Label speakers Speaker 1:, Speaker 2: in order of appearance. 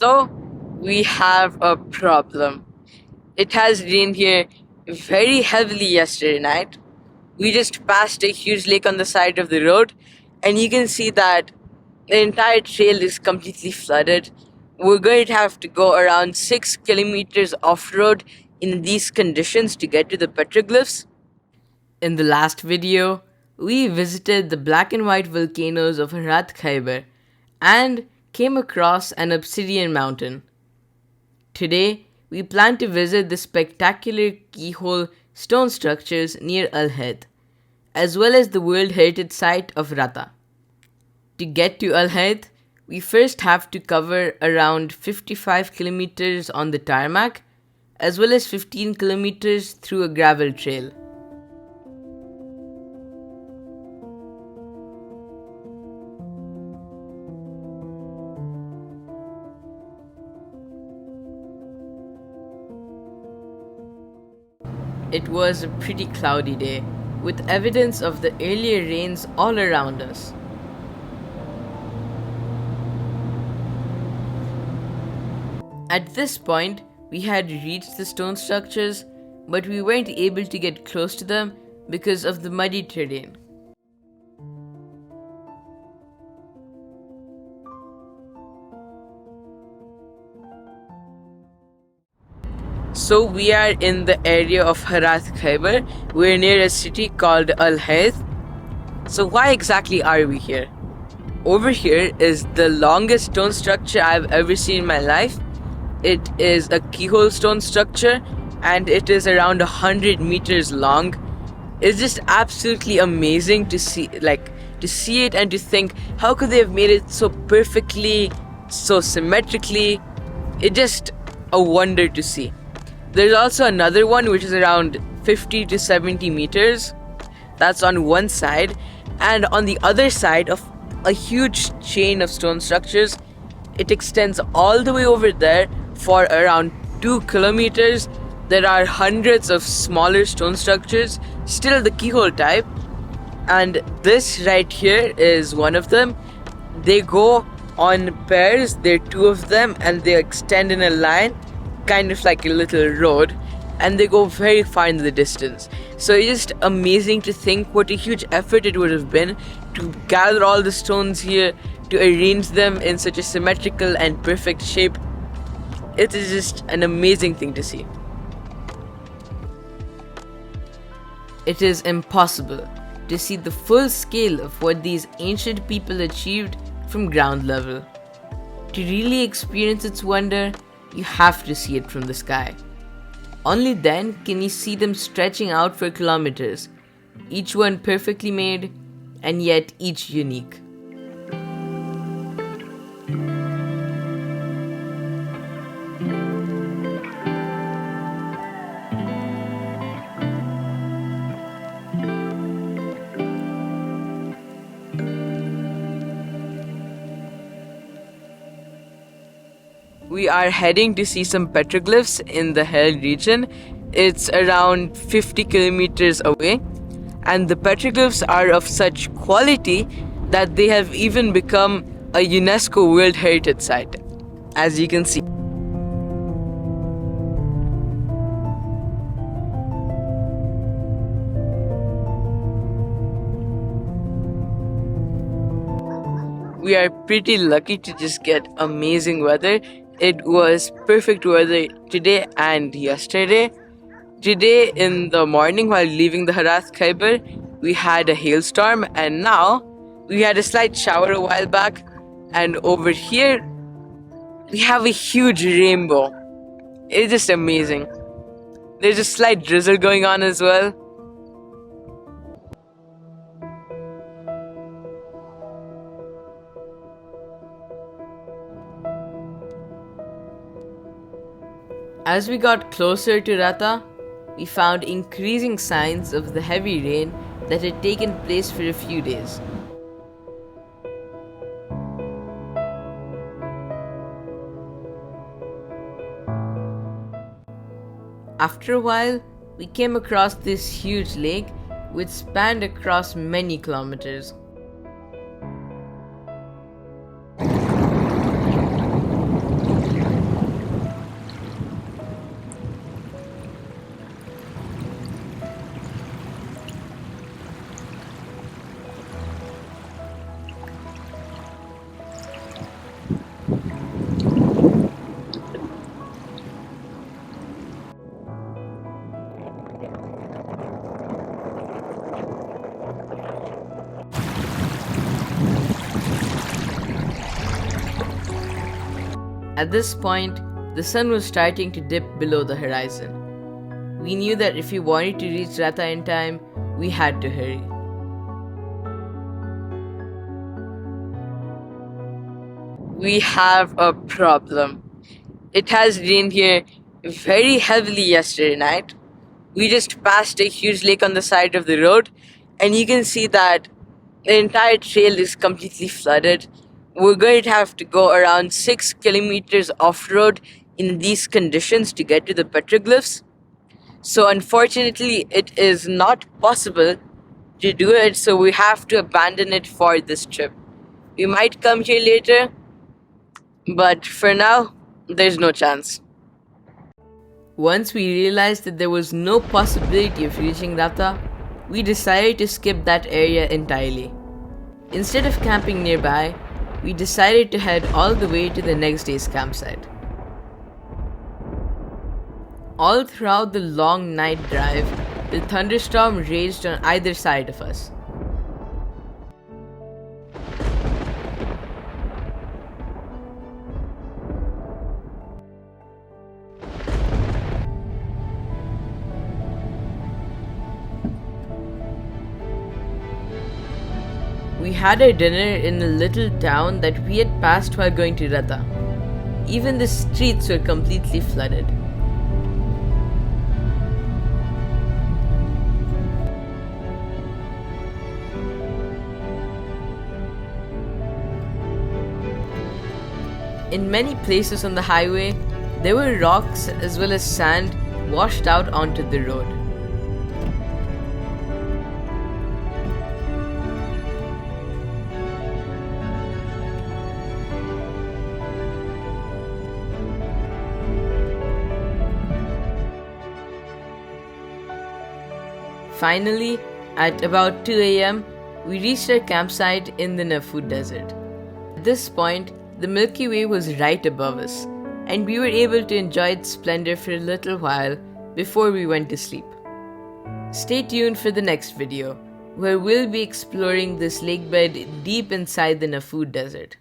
Speaker 1: So, we have a problem. It has rained here very heavily yesterday night. We just passed a huge lake on the side of the road, and you can see that the entire trail is completely flooded. We're going to have to go around 6 kilometers off road in these conditions to get to the petroglyphs. In the last video, we visited the black and white volcanoes of Rat and came across an obsidian mountain. Today, we plan to visit the spectacular keyhole stone structures near Al-Hait, as well as the World Heritage Site of Rata. To get to Al-Hait, we first have to cover around 55 kilometers on the tarmac, as well as 15 kilometers through a gravel trail. It was a pretty cloudy day, with evidence of the earlier rains all around us. At this point, we had reached the stone structures, but we weren't able to get close to them because of the muddy terrain. So we are in the area of Harat Khyber. We're near a city called Al-Hait. So why exactly are we here? Over here is the longest stone structure I've ever seen in my life. It is a keyhole stone structure and it is around 100 meters long. It's just absolutely amazing to see it and to think how could they have made it so perfectly, so symmetrically. It's just a wonder to see. There's also another one which is around 50 to 70 meters. That's on one side, and on the other side of a huge chain of stone structures, it extends all the way over there for around 2 kilometers. There are hundreds of smaller stone structures, still the keyhole type, and this right here is one of them. They go on pairs, there are two of them, and they extend in a line, kind of like a little road, and they go very far in the distance. So it's just amazing to think what a huge effort it would have been to gather all the stones here, to arrange them in such a symmetrical and perfect shape. It is just an amazing thing to see. It is impossible to see the full scale of what these ancient people achieved from ground level. To really experience its wonder, you have to see it from the sky. Only then can you see them stretching out for kilometers, each one perfectly made and yet each unique. We are heading to see some petroglyphs in the Hait region. It's around 50 kilometers away, and the petroglyphs are of such quality that they have even become a UNESCO World Heritage Site, as you can see. We are pretty lucky to just get amazing weather. It was perfect weather today and yesterday. Today in the morning while leaving the Harat Khyber, we had a hailstorm, and now we had a slight shower a while back, and over here we have a huge rainbow. It's just amazing. There's a slight drizzle going on as well. As we got closer to Rata, we found increasing signs of the heavy rain that had taken place for a few days. After a while, we came across this huge lake which spanned across many kilometers. At this point, the sun was starting to dip below the horizon. We knew that if we wanted to reach Rata in time, we had to hurry. We have a problem. It has rained here very heavily yesterday night. We just passed a huge lake on the side of the road, and you can see that the entire trail is completely flooded. We're going to have to go around 6 kilometers off-road in these conditions to get to the Petroglyphs. So unfortunately, it is not possible to do it, so we have to abandon it for this trip. We might come here later, but for now, there's no chance. Once we realized that there was no possibility of reaching Rata, we decided to skip that area entirely. Instead of camping nearby, we decided to head all the way to the next day's campsite. All throughout the long night drive, the thunderstorm raged on either side of us. We had our dinner in a little town that we had passed while going to Rata. Even the streets were completely flooded. In many places on the highway, there were rocks as well as sand washed out onto the road. Finally, at about 2 a.m., we reached our campsite in the Nufud Desert. At this point, the Milky Way was right above us, and we were able to enjoy its splendor for a little while before we went to sleep. Stay tuned for the next video, where we'll be exploring this lakebed deep inside the Nufud Desert.